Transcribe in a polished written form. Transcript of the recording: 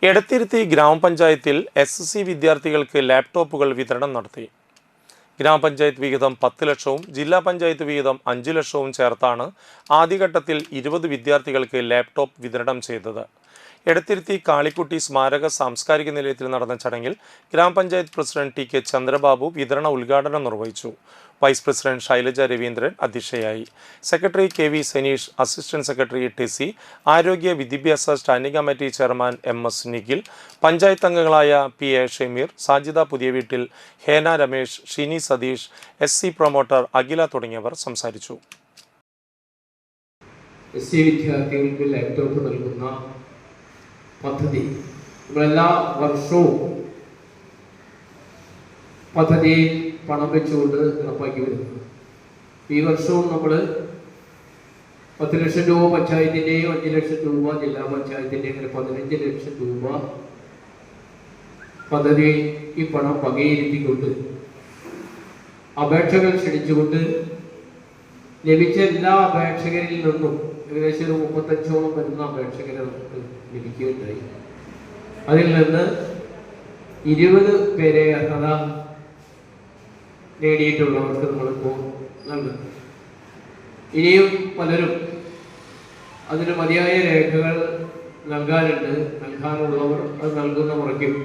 എടത്തിരുത്തി ഗ്രാമപഞ്ചായത്തിൽ SSC വിദ്യാർത്ഥികൾക്ക് ലാപ്ടോപ്പുകൾ വിതരണം നടത്തി. ഗ്രാമപഞ്ചായത്ത് വിഹിതം 10 ലക്ഷവും ജില്ലാ പഞ്ചായത്ത് വിഹിതം 5 ലക്ഷവും ചേർത്താണ് ആദ്യഘട്ടത്തിൽ 20 വിദ്യാർത്ഥികൾക്ക് ലാപ്ടോപ്പ് വിതരണം ചെയ്തത്. എടത്തിരുത്തി കാളിക്കുട്ടി സ്മാരക സാംസ്കാരിക നിലയത്തിൽ നടന്ന ചടങ്ങിൽ ഗ്രാമപഞ്ചായത്ത് പ്രസിഡന്റ് TK ചന്ദ്രബാബു വിതരണ ഉദ്ഘാടനം നിർവഹിച്ചു. വൈസ് പ്രസിഡന്റ് ശൈലജ രവീന്ദ്രൻ അധ്യക്ഷയായി. Secretary KV Saneesh, assistant secretary Tessy, ആരോഗ്യ വിദ്യാഭ്യാസ standing committee chairman MS Nikhil, panchayat അംഗങ്ങളായ PA Shameer, Sajida Puthiyaveettil, Hena Ramesh, Shini Satheesh, SC promoter Akhila തുടങ്ങിയവർ സംസാരിച്ചു. SC വിദ്യാർത്ഥികൾക്ക് ലാപ്ടോപ്പ് നൽകുന്ന പദ്ധതി നമ്മളെല്ലാ വർഷവും പദ്ധതി പണം വെച്ചുകൊണ്ട് നടപ്പാക്കി വരുന്നു. ഈ വർഷവും നമ്മൾ 10 ലക്ഷം രൂപ പഞ്ചായത്തിൻ്റെയും 5 ലക്ഷം രൂപ ജില്ലാ പഞ്ചായത്തിൻ്റെയും അങ്ങനെ 15 ലക്ഷം രൂപ പദ്ധതി ഈ പണം വകയിരുത്തിക്കൊണ്ട് അപേക്ഷകൾ ക്ഷണിച്ചുകൊണ്ട് ലഭിച്ച എല്ലാ അപേക്ഷകരിൽ നിന്നും ഏകദേശം ഒരു 35ഓളം വരുന്ന അപേക്ഷകരെ നമുക്ക് ലഭിക്കുകയുണ്ടായി. അതിൽ നിന്ന് 20 പേരെ അർഹത നേടിയിട്ടുള്ളവർക്ക് നമ്മളിപ്പോൾ നൽകുന്നു. ഇനിയും പലരും അതിന് മതിയായ രേഖകൾ നൽകാനുള്ളവർ അത് നൽകുന്ന മുറയ്ക്കും